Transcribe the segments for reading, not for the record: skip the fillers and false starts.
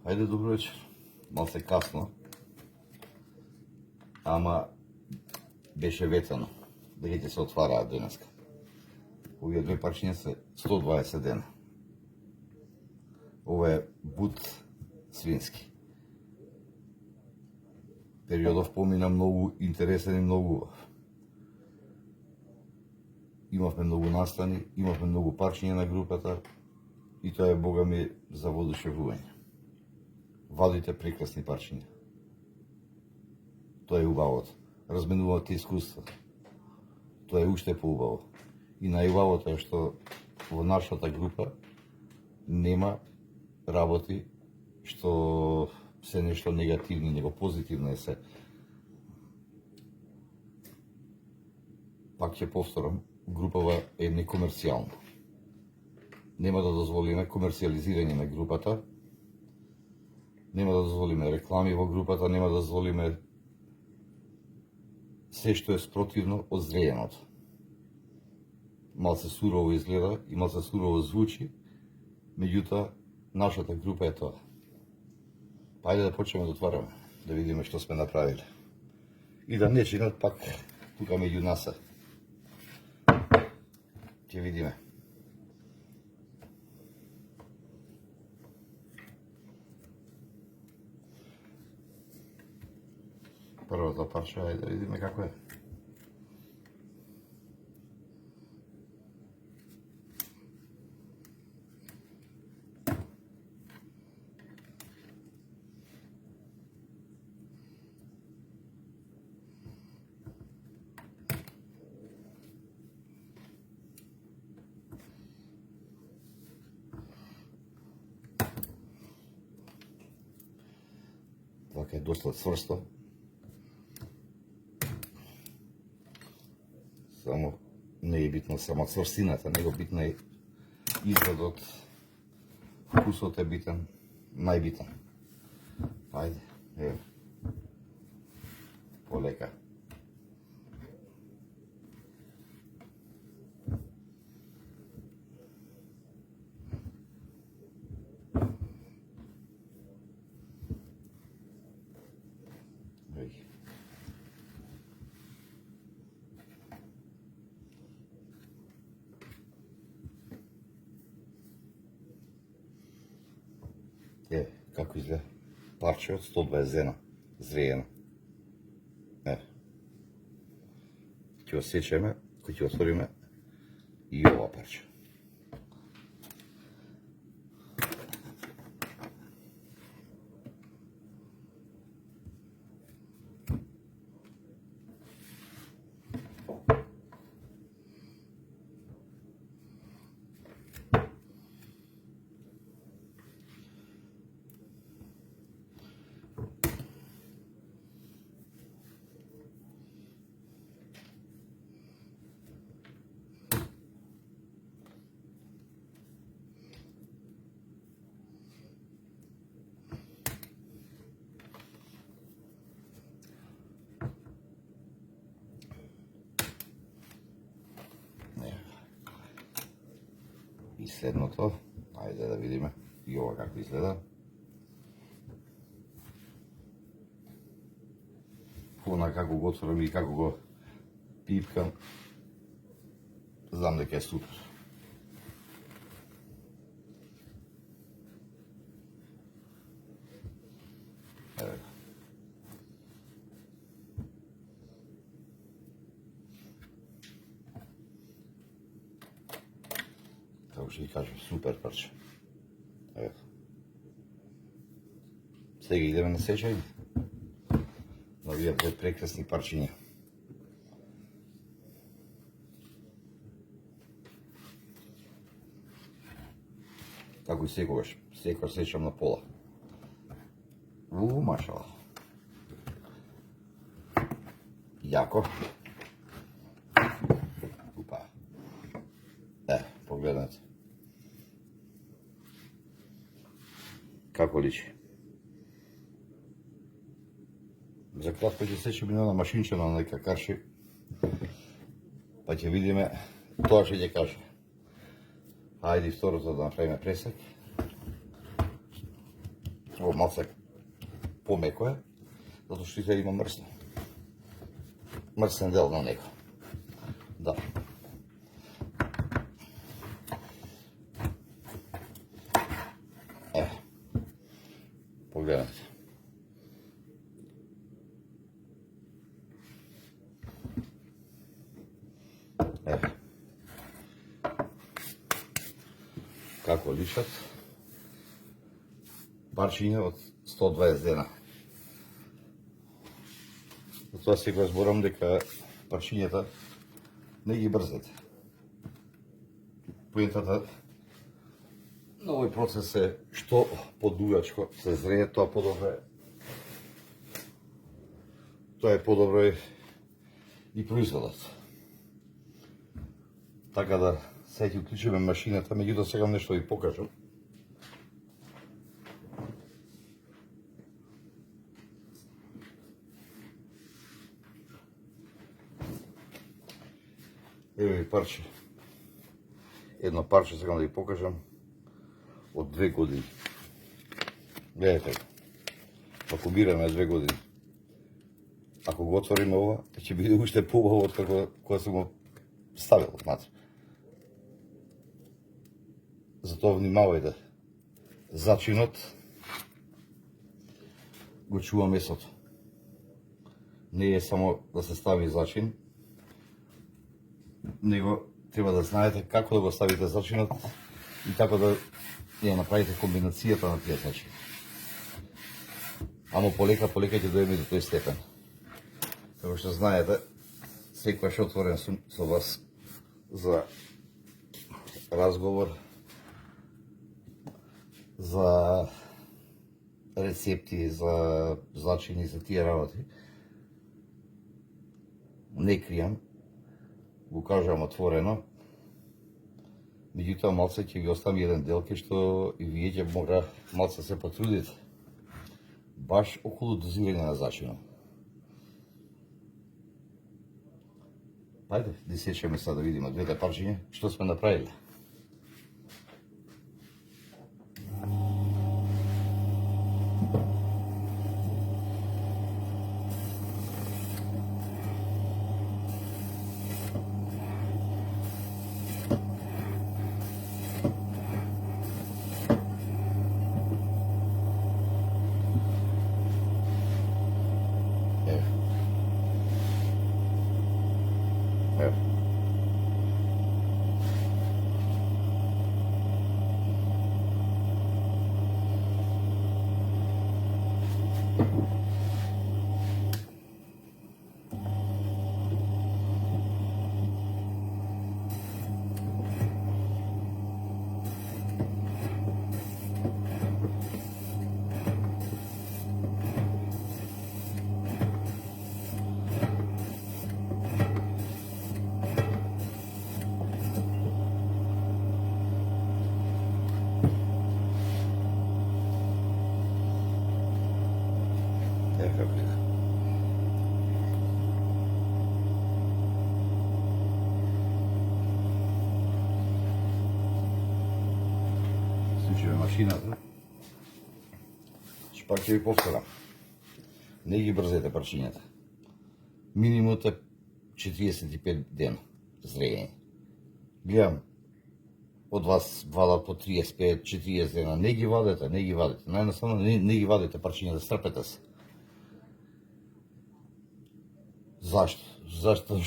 Хайде, добро вечер. Мал се касно, ама беше ветано. Дегите се отвараат денеска. Овие две парчиња се 120 дена. Ова е бут свински. Периодов помина многу интересен и многу убав. Имавме многу настани, имавме многу парчиња на групата и тоа е, бога ми, за воодушевување. Вадите прекрасни парчиња. Тоа е убавото. Разменувате искуства. Тоа е уште поубаво. И најубавото е што во нашата група нема работи што се нешто негативни, него позитивно е се. Пак ќе повторам, групава е некомерцијална. Нема да дозволиме комерцијализирање на групата, нема да дозволиме реклами во групата, нема да дозволиме се што е спротивно од зрејеното. Малце сурово изгледа и малце сурово звучи, меѓутоа нашата група е тоа. Па ајде да почнеме да отвараме, да видиме што сме направиле. И да не чинат пак тука меѓу нас. Ќе видиме. Првата парча, ајде да видиме како е. Така е доста цврсто. Само не е битно само цврстината, него битна е изгледот, вкусот е битен, најбитен. Ајде, ево. Полека. Како изгледа парче од 120 дена, зрејено. Ќе осечеме, кој ќе отвориме и ова парче. И следното, ајде да видиме и ова како изгледа. Фона како го отворам и како го пипкам, знам дека е супер. Еве. Како ќе ги кажам, супер парче. Еве. Сега идеме на сечање. На овие две прекрасни парчиња. Како и секогаш сечам на пола. Машала. Јако. Упа. Погледнете. Како личи. За кратко ќе сечеме на машинче на нека карши, па ќе видиме тоа што ќе каже. Ајде второто да направиме пресек. Ово малце помеко е, затоа што и има мрсен дел на него. Да. Погледнете. Како лишат парчиња од 120 дена. Затоа се го зборам дека парчињата не ги брзете. Поентата на овој процес е што подугачко се зрее, тоа подобро е. Тоа е подобро и производот. Така да сега ќе уклучиме машината, меѓутоа сега нешто ви покажам. Ево ви парче. Едно парче сега да ви покажам од 2 години. Гледате, ако бираме 2 години, ако го отвориме ова, ќе биде уште поубаво од како кога сум го ставил внатре. Затоа внимавајте. Зачинот го чува месото. Не е само да се стави зачин, него треба да знаете како да го ставите зачинот и како да ја направите комбинацијата на тие зачини. Амо полека ќе дојдеме до тој степен. Како што знаете, секогаш отворен сум со вас за разговор, за рецепти, за зачини, за тие работи. Не кријам, го кажам отворено, меѓутоа малце ќе ги оставам еден дел кај што и вие ќе мора малце се потрудите. Баш околу дозирање на зачинот. Ајде, да сечеме сега да видиме двете парчиња, што сме направиле. Машината, пак ќе ви повторам, не ги брзете парчињата. Минимумот е 45 дена зрејање. Гледам, од вас вадат по 35-40 дена, не ги вадете. Најноставно не ги вадете парчињата, стрпете се. Зашто? Зашто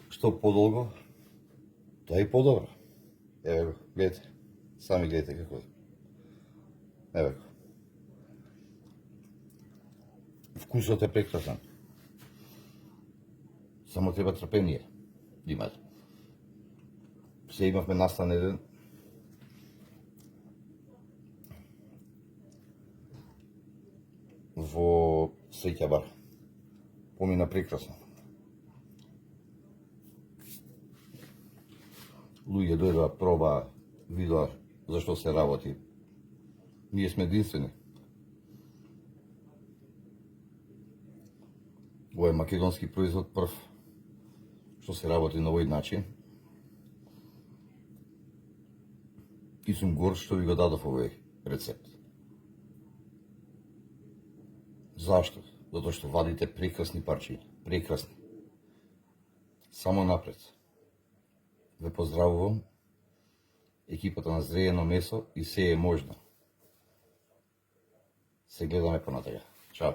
што подолго, тоа е подобро. Еве го, гледате. Сами гледате како е. Еве го. Вкусот е прекрасен. Само треба трпение да имате. Се имавме настан еден во Сеќабар. Помина прекрасно. Луѓе дојдоа, пробаа, видоа зашто се работи. Ние сме единствени. Ова е македонски производ прв, што се работи на овој начин. И сум гор што ви го дадов овој рецепт. Зашто? Затоа што вадите прекрасни парчиња. Прекрасни. Само напред. Ве поздравувам. Екипата на Зреено месо и се е можно. Се гледаме понатака. Чао.